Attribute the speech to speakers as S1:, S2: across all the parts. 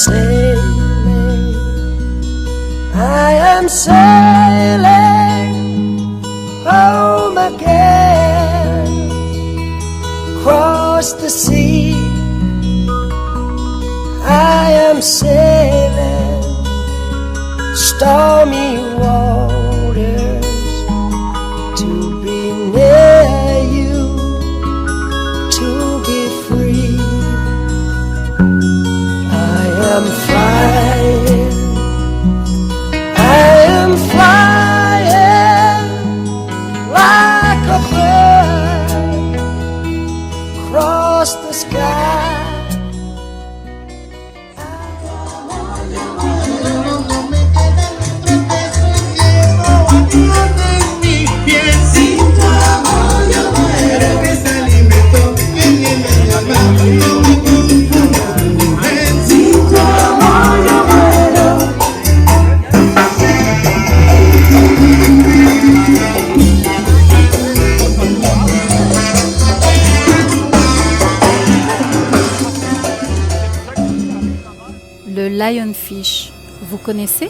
S1: sailing, I am sailing home again, across the sea. I am sailing stormy waters to be near you, to be free. I am flying, I am flying like a bird across the sky.
S2: Le lionfish, vous connaissez?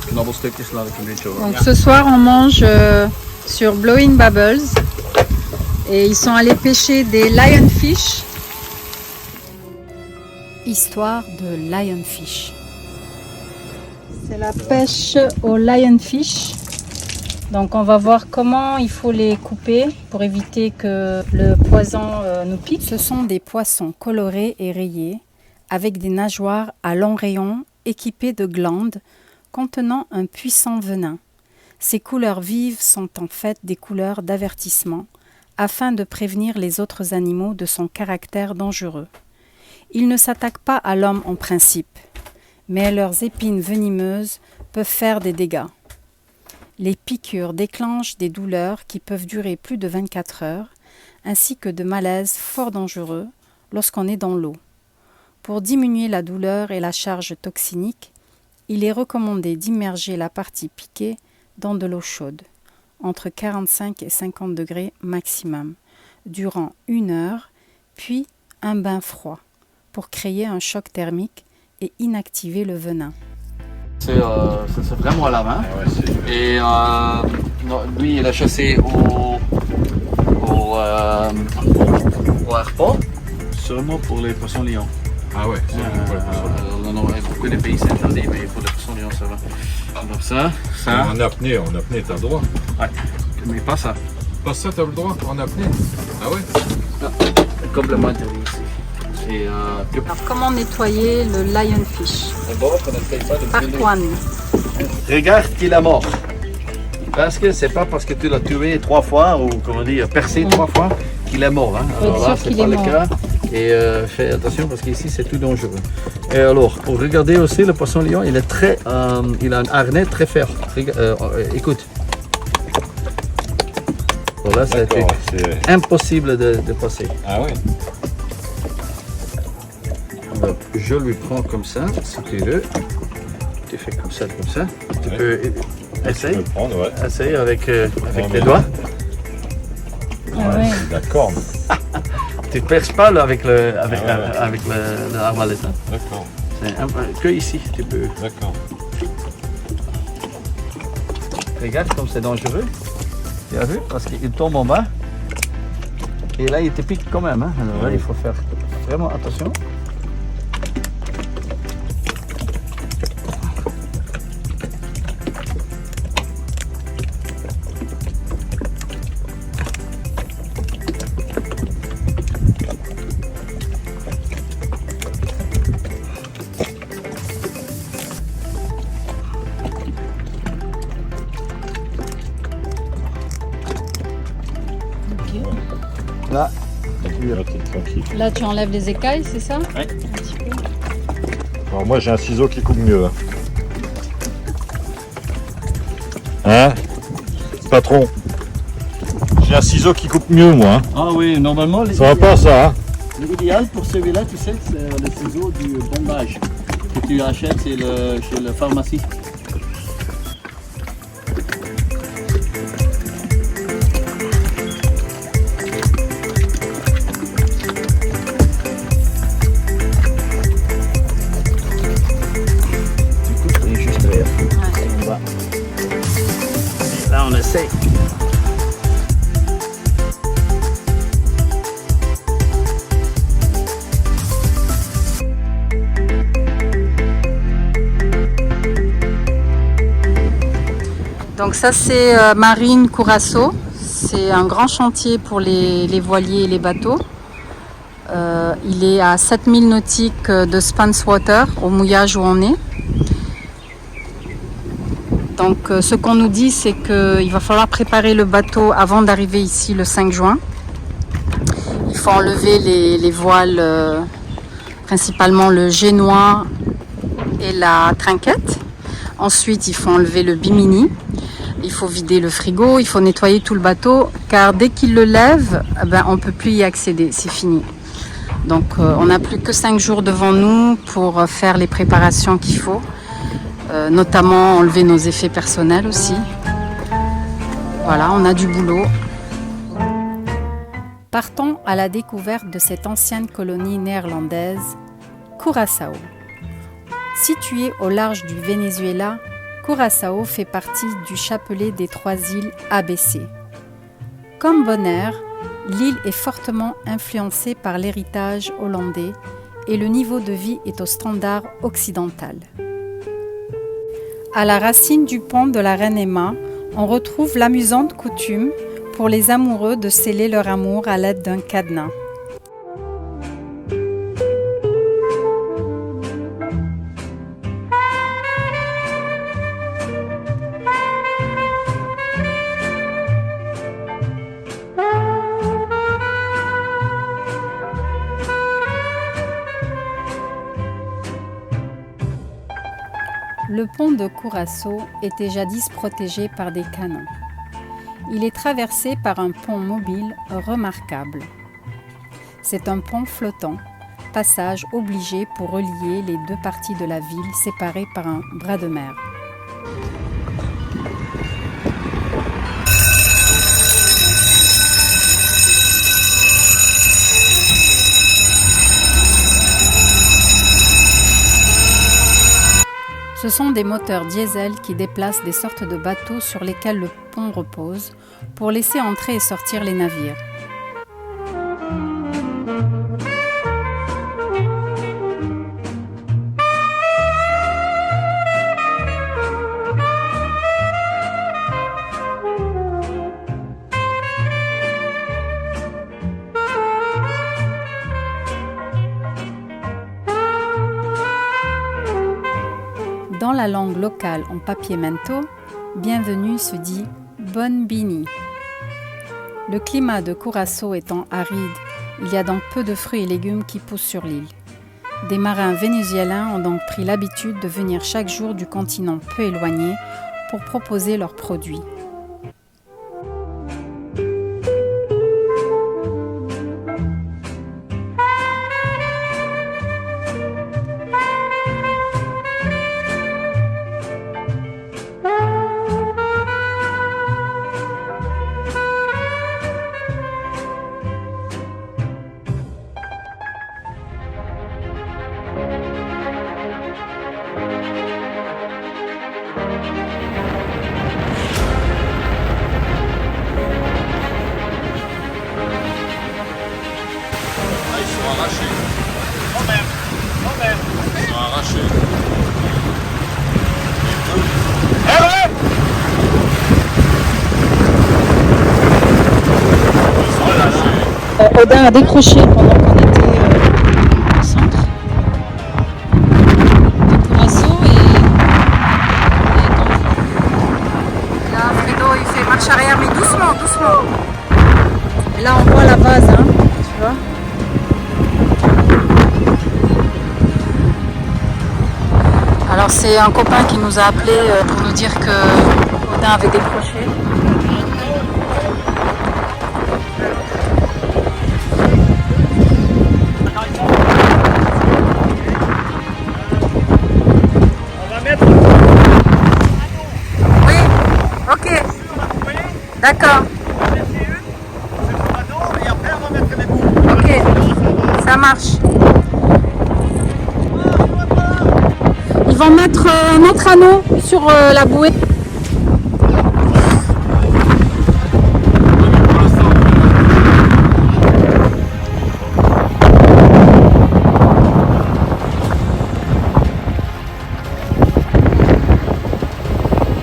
S3: Knabbelstukjes laat ik een beetje horen.
S2: Donc ce soir on mange sur Blowing Bubbles et ils sont allés pêcher des lionfish. Histoire de lionfish. C'est la pêche au lionfish. Donc on va voir comment il faut les couper pour éviter que le poison nous pique. Ce sont des poissons colorés et rayés avec des nageoires à longs rayons équipées de glandes contenant un puissant venin. Ces couleurs vives sont en fait des couleurs d'avertissement afin de prévenir les autres animaux de son caractère dangereux. Ils ne s'attaquent pas à l'homme en principe, mais leurs épines venimeuses peuvent faire des dégâts. Les piqûres déclenchent des douleurs qui peuvent durer plus de 24 heures, ainsi que de malaises fort dangereux lorsqu'on est dans l'eau. Pour diminuer la douleur et la charge toxinique, il est recommandé d'immerger la partie piquée dans de l'eau chaude, entre 45 et 50 degrés maximum, durant 1 heure, puis un bain froid, pour créer un choc thermique et inactiver le venin.
S3: C'est vraiment à la main. Et lui, il a chassé au harpon, seulement pour les poissons lions.
S4: Ah ouais,
S3: Non, beaucoup de pays c'est interdit, mais pour les poissons lions, ça va. Alors ça.
S4: En apnée, t'as le droit.
S3: Ouais, mais pas ça.
S4: Pas ça, t'as le droit en apnée. Ah ouais?
S3: Non, complètement interdit ici. Et,
S2: Alors comment nettoyer le lionfish?
S3: d'abord, on essaye ça de
S2: Part 1.
S3: Regarde qu'il est mort. Parce que c'est pas parce que tu l'as tué 3 fois ou comment dire percé 3 fois qu'il est mort. Hein.
S2: Faut être
S3: Alors là,
S2: sûr
S3: c'est
S2: qu'il
S3: pas
S2: est
S3: le
S2: mort.
S3: cas. Et fais attention parce qu'ici c'est tout dangereux. Et alors, pour regarder aussi le poisson lion, il est très, il a un harnais très fort. Écoute. Bon, là, c'est impossible de passer.
S4: Ah ouais?
S3: Alors, je lui prends comme ça, si tu veux. Tu fais comme ça, comme ça. Tu peux essayer.
S4: Le prendre, ouais.
S3: Essaye avec les
S4: mais-
S3: doigts.
S2: ouais.
S4: D'accord.
S3: Tu ne perces pas là, avec le
S4: ouais.
S3: arbalète. Hein.
S4: D'accord.
S3: C'est que ici, tu peux.
S4: D'accord.
S3: Regarde comme c'est dangereux. Tu as vu? Parce qu'il tombe en bas. Et là, il te pique quand même. Hein. Alors là, il faut faire vraiment attention. Là,
S4: Là, t'es tranquille.
S2: Là tu enlèves les écailles, c'est ça?
S3: Ouais.
S2: Un petit peu.
S4: Alors moi, j'ai un ciseau qui coupe mieux. Hein? Patron? J'ai un ciseau qui coupe mieux, moi. Hein.
S3: ah oui, normalement,
S4: Ça va pas, ça, hein?
S3: l'idéal pour celui-là, tu sais, c'est le ciseau du bombage que tu achètes chez la pharmacie.
S2: Donc ça c'est Marine Curaçao. C'est un grand chantier pour les voiliers et les bateaux. Il est à 7000 nautiques de Spanswater, au mouillage où on est. Donc ce qu'on nous dit, c'est qu'il va falloir préparer le bateau avant d'arriver ici le 5 juin. Il faut enlever les voiles, principalement le génois et la trinquette. Ensuite, il faut enlever le bimini. Il faut vider le frigo, il faut nettoyer tout le bateau, car dès qu'il le lève, on ne peut plus y accéder, c'est fini. Donc on n'a plus que 5 jours devant nous pour faire les préparations qu'il faut, notamment enlever nos effets personnels aussi. Voilà, on a du boulot. Partons à la découverte de cette ancienne colonie néerlandaise, Curaçao. Située au large du Venezuela, Curaçao fait partie du chapelet des 3 îles ABC. Comme Bonaire, l'île est fortement influencée par l'héritage hollandais et le niveau de vie est au standard occidental. À la racine du pont de la Reine Emma, on retrouve l'amusante coutume pour les amoureux de sceller leur amour à l'aide d'un cadenas. Le pont de Curaçao était jadis protégé par des canons. Il est traversé par un pont mobile remarquable. C'est un pont flottant, passage obligé pour relier les 2 parties de la ville séparées par un bras de mer. Ce sont des moteurs diesel qui déplacent des sortes de bateaux sur lesquels le pont repose pour laisser entrer et sortir les navires. Dans la langue locale en papier mento, bienvenue se dit Bonne Bini. Le climat de Curaçao étant aride, il y a donc peu de fruits et légumes qui poussent sur l'île. Des marins vénézuéliens ont donc pris l'habitude de venir chaque jour du continent peu éloigné pour proposer leurs produits. Odin a décroché pendant qu'on était au centre de Curaçao et là Fredo il fait marche arrière mais doucement, doucement. Et là on voit la vase, hein, tu vois. Alors c'est un copain qui nous a appelé pour nous dire que Odin avait décroché. D'accord. Ok, ça marche. Ils vont mettre un autre anneau sur la bouée.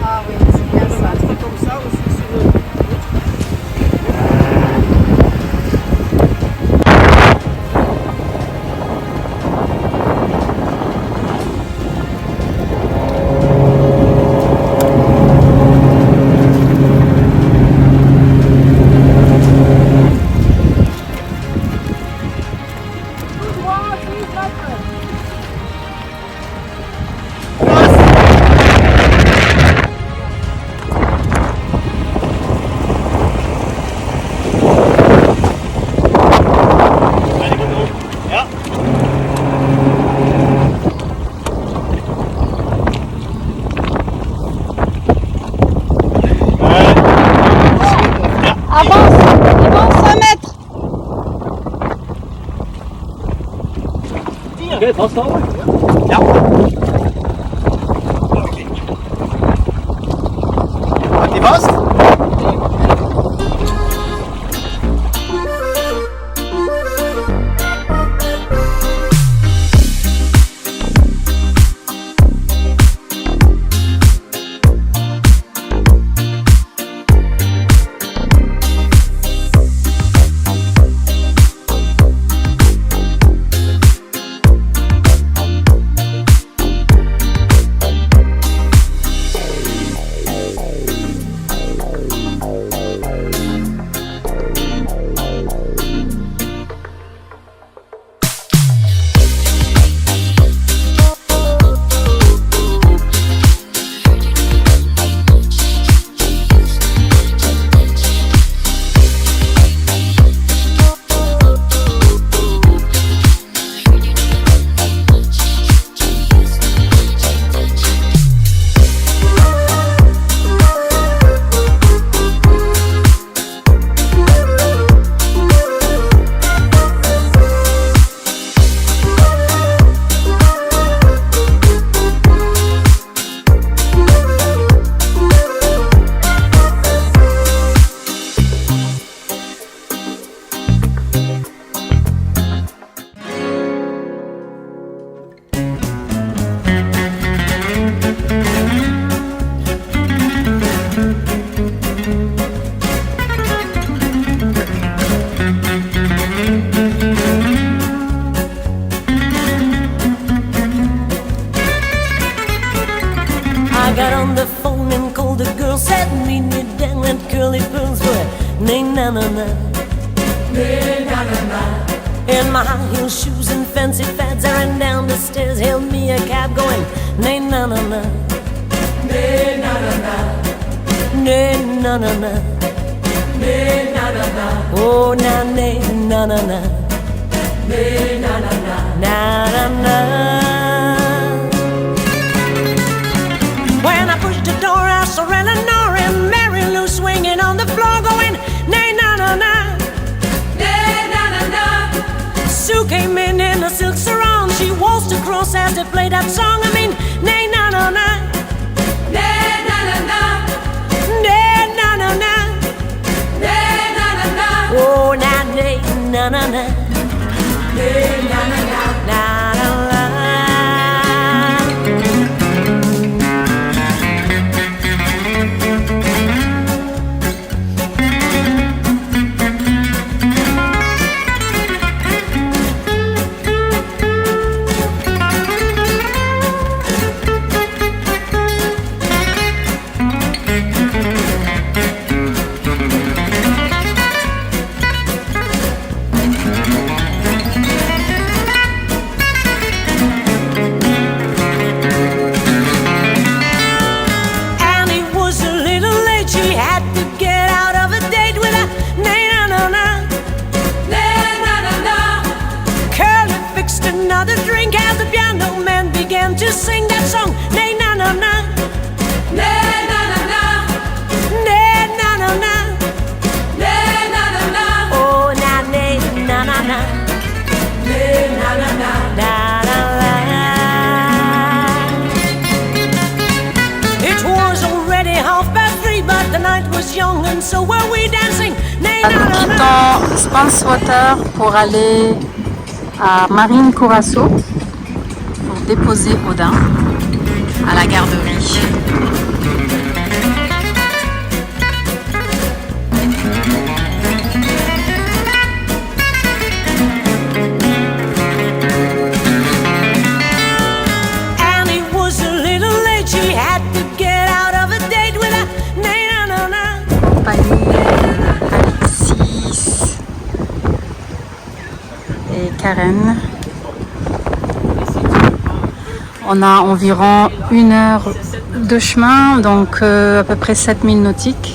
S2: Ah oui, c'est bien ça.
S3: vasthouden?
S4: Ja. Oké.
S3: Houdt die vast?
S5: I got on the phone and called the girl, said meet me down at Curly Pearls where nay na na na, nay na na na. In my high heel shoes and fancy fads, I ran down the stairs, hailed me a cab going nay na na na, nay na na na, nay na na na, nay na na na. Oh na nay na na na, nay na na na, na na na. When I pushed the door, I saw Eleanor and Mary Lou swinging on the floor, going nay na na na, nay na na na. Sue came in a silk sarong, she waltzed across as they played that song. I mean, nay na na na, nay na na na, nay na na na, nay na na na. Oh na nay na na na, nay na na na, na na na. Another drink as the piano man began to sing that song. Nay na na na, nay na na na, nay na na na, nay na na na. Oh na nay na na na, nay na na na, na na na. It was already 3:30, but the night was young and so were we dancing. Nay na na na.
S2: Nous quittons Spanswater pour aller à Marine Courasso pour déposer Audin à la garderie.
S5: And it was a little late, she had to get out of a date with a na-na-na-na.
S2: Alexis et Karen. On a environ 1 heure de chemin, donc à peu près 7000 nautiques.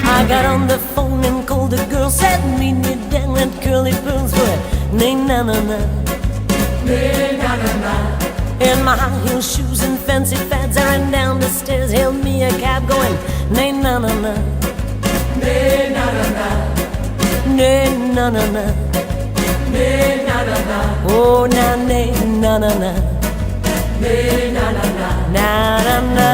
S5: I got on the phone and called the girl, said meet me down at Curly Pearls where nay na na na, nay na na na. In my high heel shoes and fancy fads, I ran down the stairs, hailed me a cab going, nay na na na, nay na na na, nay na na na, nay na na na. Oh na nay na na na, nay na na na, na na na.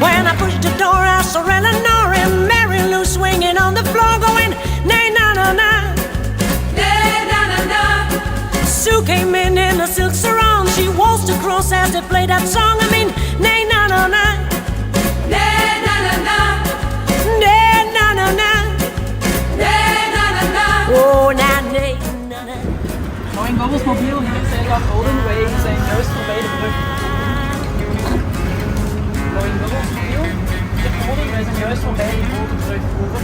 S5: When I pushed the door, I saw Eleanor and Mary Lou swinging on the floor, going, nay na na na, nay na na na. Sue came in a silk sarong, she waltzed across as they played that song. I mean, nay na na na, nay na na na, nay na na na, nay na na na. Oh na nay na na.
S2: Going Bubbles mobiel hier zijn we op Odenweg, we zijn juist voorbij de brug. Going Bubbles mobiel, wij zijn juist voorbij de grote brug over.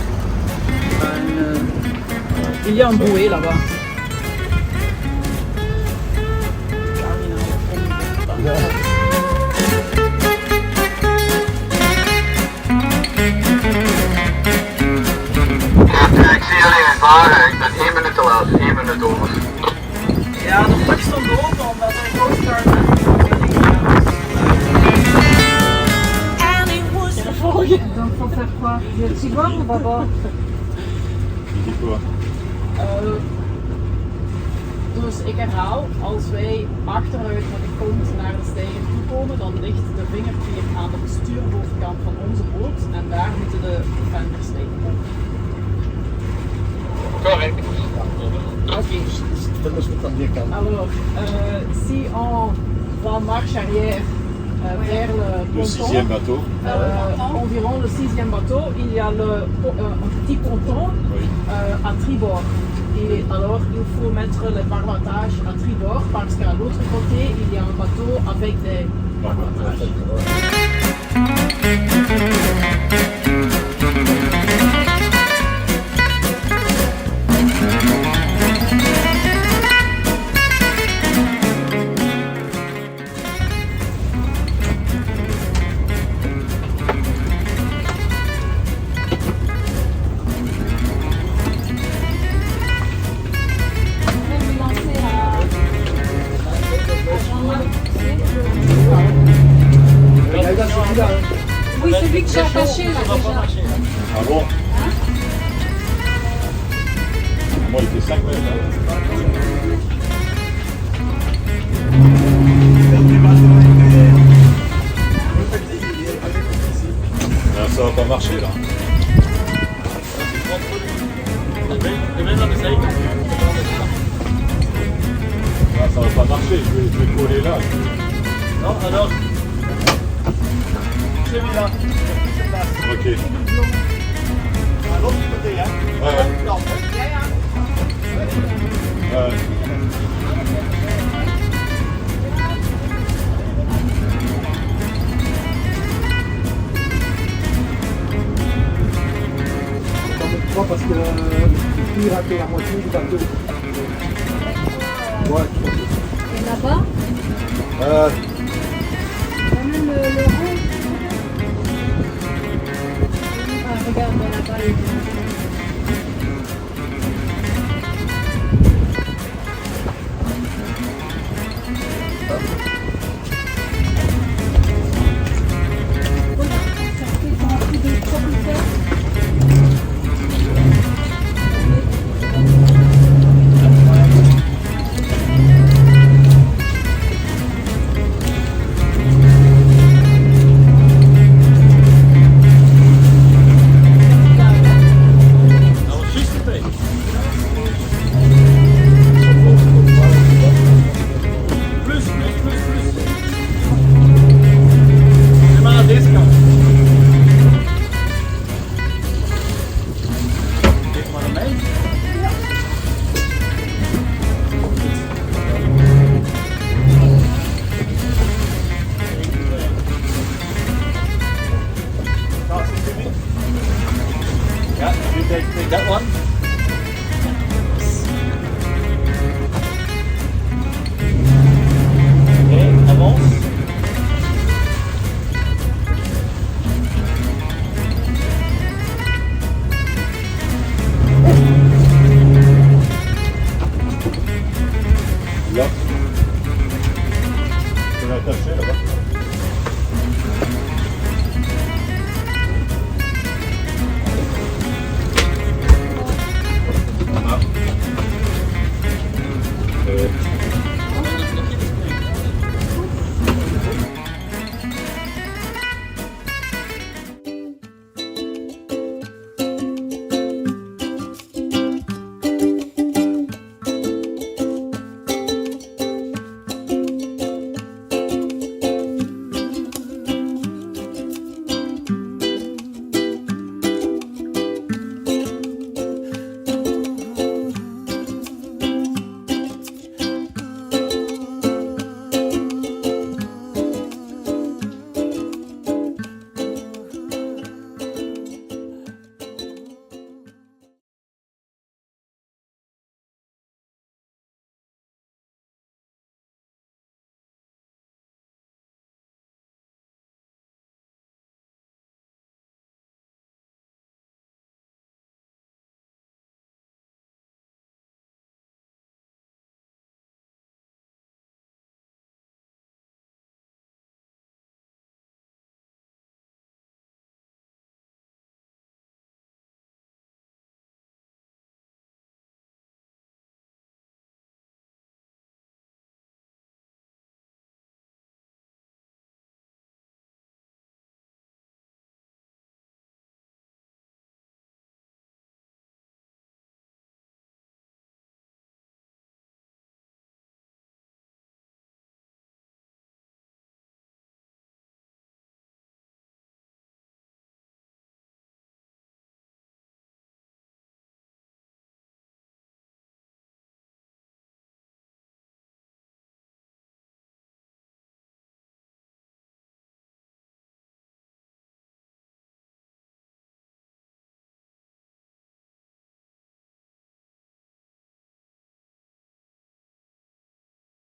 S2: En il y a un bouée là-bas.
S6: Ik zie jullie in varen, ik ben 1 minuut te laat, 1 minuut over.
S2: Ja, de brug stond open omdat er een coastguard
S5: And it was the
S2: Donc faut faire quoi? Je suis voir ou baba?
S4: Il dit quoi?
S2: Dus ik herhaal, als wij achteruit met de kont naar de steiger toe komen, dan ligt de vingerpier aan de stuurbovenkant van onze boot en daar moeten de fenders liggen.
S6: Correct.
S2: Ok. Alors, si on va marche arrière vers le
S4: Le
S2: ponton,
S4: 6e bateau.
S2: environ le 6e bateau, il y a un petit ponton
S4: Oui.
S2: à tribord. Et alors, il faut mettre le barboutage à tribord parce qu'à l'autre côté, il y a un bateau avec des barboutages.
S7: Oui, celui que j'ai attaché là déjà.
S4: Ah bon? Moi, il fait 5 mètres. Là, ça va pas marcher là. Là, ça va pas marcher, je vais coller là.
S3: Non, alors, celui-là.
S4: Ok.
S3: À l'autre côté, hein.
S4: Ouais, ouais.
S3: Non,
S4: Ouais.
S1: Parce que le cuir a fait la moitié du bateau. Ouais,
S7: Et là-bas, même le rond. Ah, regarde là-bas.